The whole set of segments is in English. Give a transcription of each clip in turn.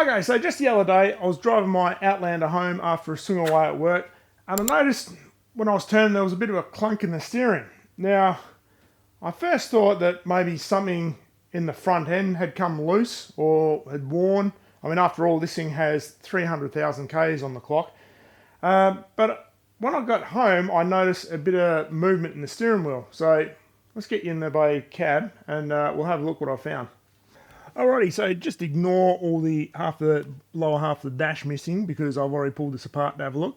Okay, so just the other day, I was driving my Outlander home after a swing away at work, and I noticed when I was turning there was a bit of a clunk in the steering. Now, I first thought that maybe something in the front end had come loose or had worn. I mean, after all, this thing has 300,000 Ks on the clock. But when I got home, I noticed a bit of movement in the steering wheel. So let's get you in the bay cab and we'll have a look what I found. Alrighty, so just ignore all the lower half of the dash missing because I've already pulled this apart to have a look.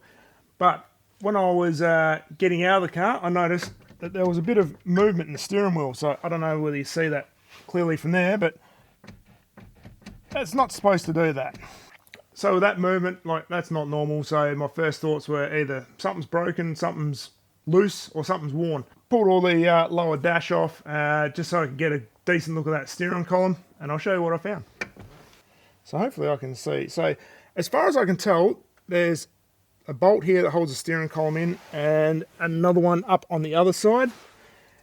But when I was getting out of the car, I noticed that there was a bit of movement in the steering wheel. So I don't know whether you see that clearly from there, but that's not supposed to do that. So with that movement, that's not normal. So my first thoughts were either something's broken, something's loose, or something's worn. Pulled all the lower dash off just so I could get a decent look at that steering column, and I'll show you what I found. So hopefully I can see. So as far as I can tell, there's a bolt here that holds the steering column in and another one up on the other side.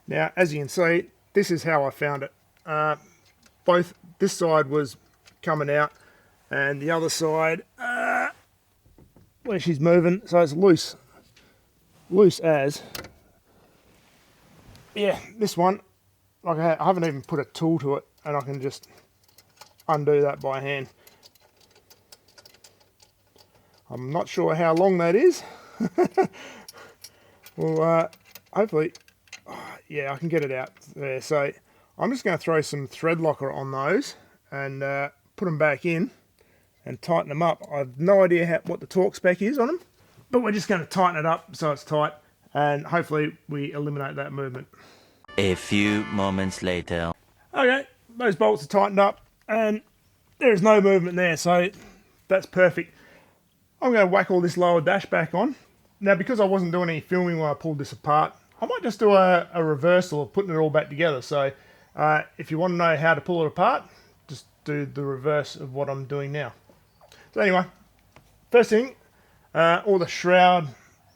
Now, as you can see, this is how I found it. Both this side was coming out and the other side where she's moving, so it's loose as. Yeah, this one, like I haven't even put a tool to it, and I can just undo that by hand. I'm not sure how long that is. Well, hopefully, yeah, I can get it out there. So I'm just going to throw some thread locker on those and put them back in and tighten them up. I have no idea what the torque spec is on them, but we're just going to tighten it up so it's tight, and hopefully we eliminate that movement. A few moments later. Okay, those bolts are tightened up and there's no movement there, so that's perfect. I'm going to whack all this lower dash back on. Now, because I wasn't doing any filming when I pulled this apart, I might just do a reversal of putting it all back together. So if you want to know how to pull it apart, just do the reverse of what I'm doing now. So anyway, first thing, all the shroud,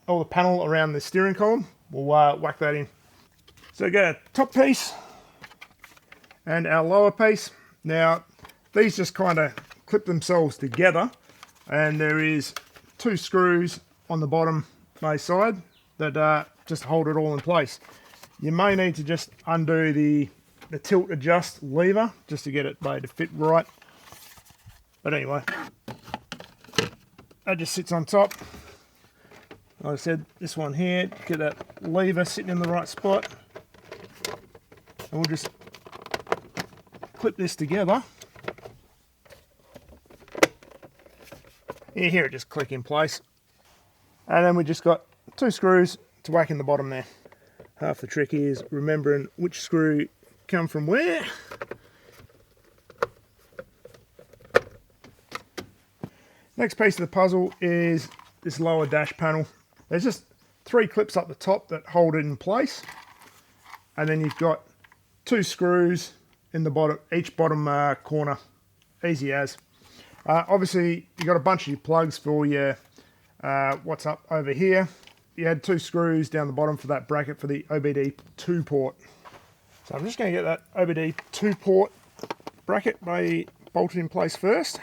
all the panel around the steering column, we'll whack that in. So get a top piece and our lower piece. Now, these just kind of clip themselves together, and there is 2 screws on the bottom both side that just hold it all in place. You may need to just undo the tilt adjust lever just to get it made to fit right. But anyway, that just sits on top. Like I said, this one here, get that lever sitting in the right spot. And we'll just clip this together. You hear it just click in place. And then we just got 2 screws to whack in the bottom there. Half the trick is remembering which screw come from where. Next piece of the puzzle is this lower dash panel. There's just 3 clips up the top that hold it in place. And then you've got 2 screws in the bottom, each bottom corner. Easy as. Obviously, you got a bunch of your plugs for your what's up over here. You had 2 screws down the bottom for that bracket for the OBD2 port. So I'm just going to get that OBD2 port bracket bolted in place first.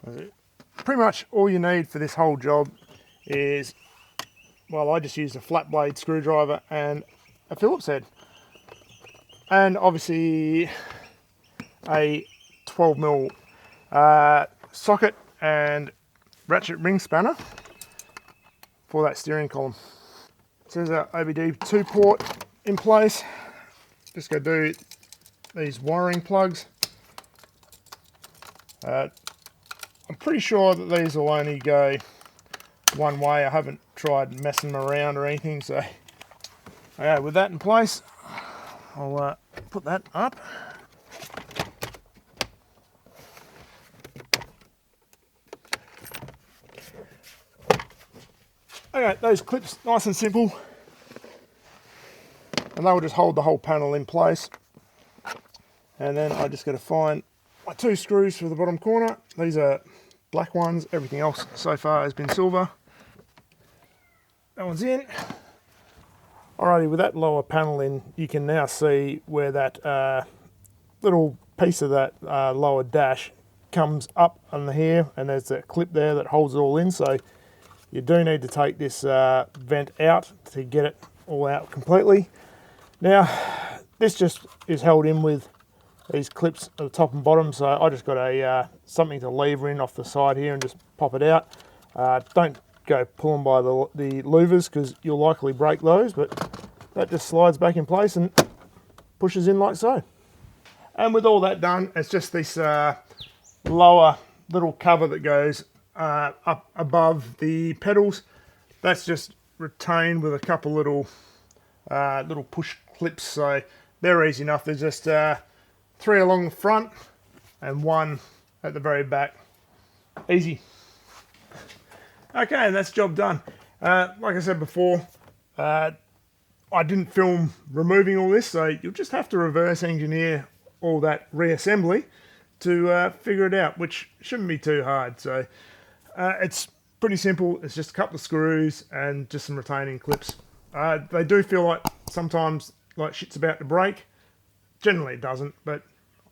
Pretty much all you need for this whole job is, well, I just used a flat blade screwdriver and a Phillips head. And obviously a 12mm socket and ratchet ring spanner for that steering column. So there's our OBD2 port in place. Just go do these wiring plugs. I'm pretty sure that these will only go one way. I haven't tried messing them around or anything. So okay, with that in place, I'll put that up. Okay, those clips, nice and simple. And they will just hold the whole panel in place. And then I just got to find my 2 screws for the bottom corner. These are black ones. Everything else so far has been silver. That one's in. Alrighty, with that lower panel in, you can now see where that little piece of that lower dash comes up on here, and there's a clip there that holds it all in, so you do need to take this vent out to get it all out completely. Now, this just is held in with these clips at the top and bottom, so I just got a something to lever in off the side here and just pop it out. Don't go pulling by the louvers because you'll likely break those, but that just slides back in place and pushes in like so. And with all that done, it's just this lower little cover that goes up above the pedals. That's just retained with a couple little push clips, so they're easy enough. There's just 3 along the front and 1 at the very back. Easy. Okay, and that's job done. Like I said before, I didn't film removing all this, so you'll just have to reverse engineer all that reassembly to figure it out, which shouldn't be too hard. So it's pretty simple. It's just a couple of screws and just some retaining clips. They do feel like sometimes like shit's about to break. Generally it doesn't, but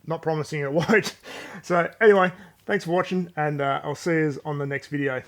not promising it won't. So anyway, thanks for watching, and I'll see you on the next video.